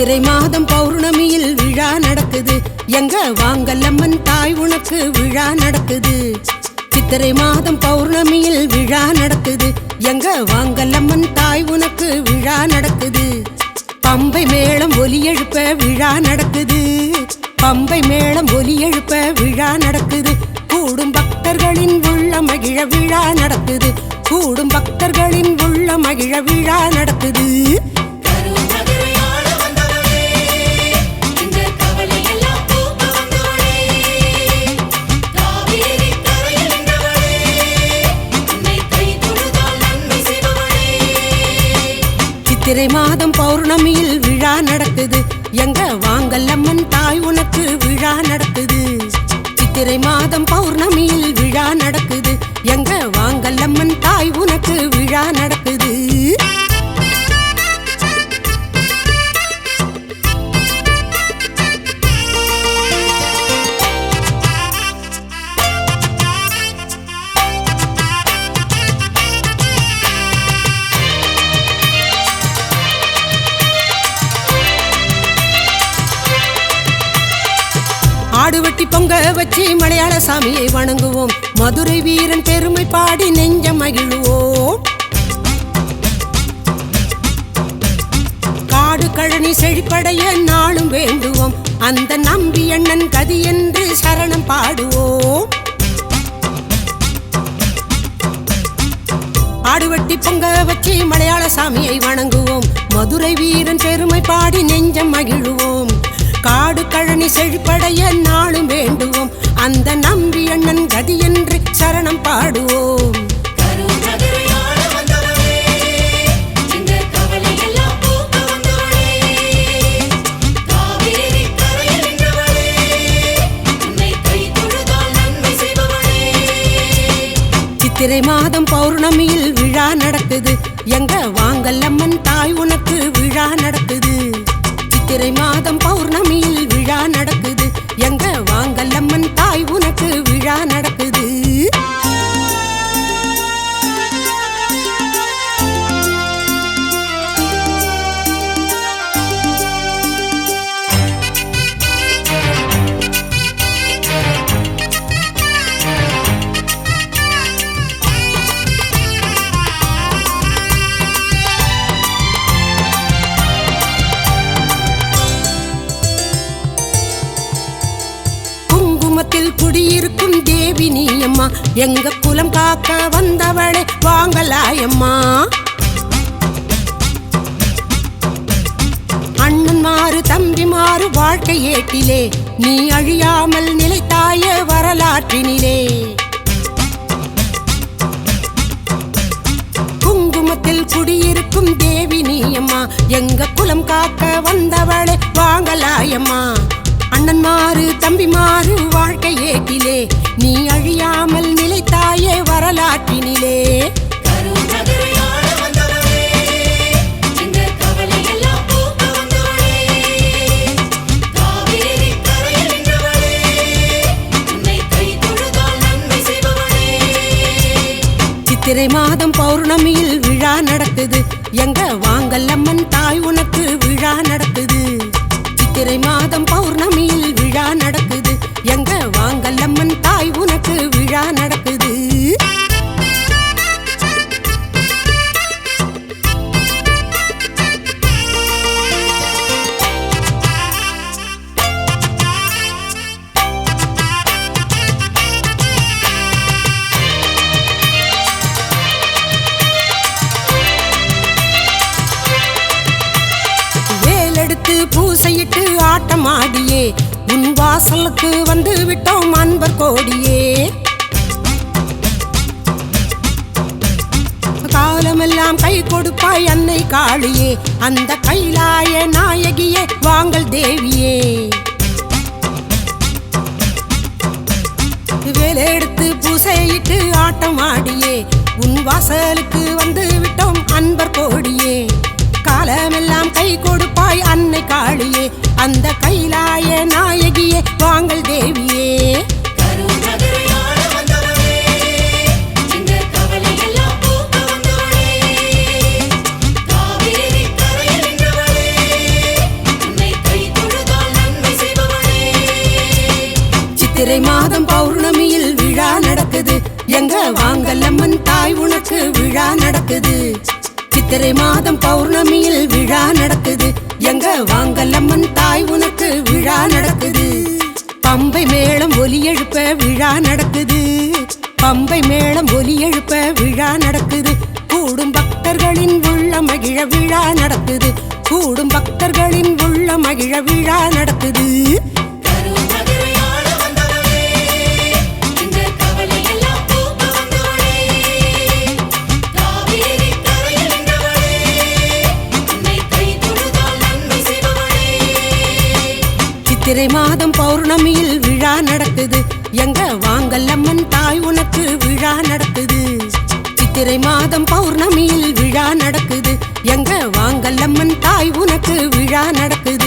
சித்திரை மாதம் பௌர்ணமியில் விழா நடக்குது, எங்க வாங்கல்லம்மன் தாய் உனக்கு விழா நடக்குது. சித்திரை மாதம் பௌர்ணமியில் விழா நடக்குது, எங்க வாங்கல்லம்மன் தாய் உனக்கு விழா நடக்குது. பம்பை மேளம் ஒலி எழுப்ப விழா நடக்குது, பம்பை மேளம் ஒலி எழுப்ப விழா நடக்குது. கூடும் பக்தர்களின் உள்ள மகிழ விழா நடக்குது, கூடும் பக்தர்களின் உள்ள மகிழ விழா நடக்குது. சித்திரை மாதம் பௌர்ணமியில் விழா நடக்குது, எங்க வாங்கல்லம்மன் தாய் உனக்கு விழா நடக்குது. சித்திரை மாதம் பௌர்ணமியில் விழா நடக்குது, எங்க வாங்கல்லம்மன் தாய் உனக்கு விழா நடக்குது. ஆடுவட்டி பொங்க வச்சு மலையாள சாமியை வணங்குவோம், மதுரை வீரன் பெருமை பாடி நெஞ்ச மகிழுவோம். காடு கழனி செழிப்படைய நாளும் வேண்டுவோம், அந்த நம்பி அண்ணன் கதி என்று சரணம் பாடுவோம். ஆடுவட்டி பொங்க வச்சு மலையாள சாமியை வணங்குவோம், மதுரை வீரன் பெருமை பாடி நெஞ்சம் மகிழுவோம். காடு கழனி செழிப்படைய நாளும் வேண்டுவோம், அந்த நம்பி அண்ணன் கதி என்று சரணம் பாடுவோம். சித்திரை மாதம் பௌர்ணமியில் விழா நடக்குது, எங்க வாங்கல்லம்மன் தாய் உனக்கு விழா நடக்குது. சித்திரை மாதம் பௌர்ணமியில் விழா நடக்குது, எங்க வாங்கல்லம்மன் தாய் உனக்கு விழா நடக்குது. குடியிருக்கும் தேவி நீ அம்மா, எங்க குலம் காக்க வந்தவளே வாங்கலாயம்மா. அண்ணன்மாறு தம்பிமாறு வாழ்க்கை ஏட்டிலே நீ அழியாமல் நிலைத்தாய வரலாற்றினிலே. குங்குமத்தில் குடியிருக்கும் தேவி நீ அம்மா, எங்க குலம் காக்க வந்தவளே வாங்கலாயம்மா. அண்ணன்மாறு தம்பிமாறு வாழ்க்கை ஏட்டிலே நீ அழியாமல் நிலைத்தாயே வரலாற்றினிலே. சித்திரை மாதம் பௌர்ணமியில் விழா நடக்குது, எங்க வாங்கல்லம்மன் தாய் உனக்கு விழா நடக்குது. சித்திரை மாதம் பௌர்ணமியில் விழா நடக்குது, எங்க வாங்கல்லம்மன் தாய் உனக்கு விழா நடக்குது. பூசையிட்டு ஆட்டம் ஆடியே உன் வாசலுக்கு வந்து விட்டோம் அன்பர் கோடியே. காலமெல்லாம் கை கொடுப்பாய் அன்னை காளியே, அந்த கைலாய நாயகியே வாங்கல் தேவியே. வேலெடுத்து பூசையிட்டு ஆட்டம் ஆடியே உன் வாசலுக்கு வந்து விட்டோம் அன்பர் கோடியே. காலமெல்லாம் கை கொடுப்பாய் அன்னை காளியே, அந்த கைலாய நாயகியே வாங்கல் தேவியே. எங்க வாங்கல்லம்மன் தாய் உனக்கு விழா நடக்குது சித்திரை மாதம் பௌர்ணமியில் விழா நடக்குது எங்க வாங்கல்லம்மன் தாய் உனக்கு விழா நடக்குது பம்பை மேளம் ஒலி எழுப்ப விழா நடக்குது பம்பை மேளம் ஒலி எழுப்ப விழா நடக்குது கூடும் பக்தர்களின் உள்ள மகிழ விழா நடக்குது கூடும் பக்தர்களின் உள்ள மகிழ விழா நடக்குது சித்திரை மாதம் பௌர்ணமியில் விழா நடக்குது எங்க வாங்கல்லம்மன் தாய் உனக்கு விழா நடக்குது சித்திரை மாதம் பௌர்ணமியில் விழா நடக்குது எங்க வாங்கல்லம்மன் தாய் உனக்கு விழா நடக்குது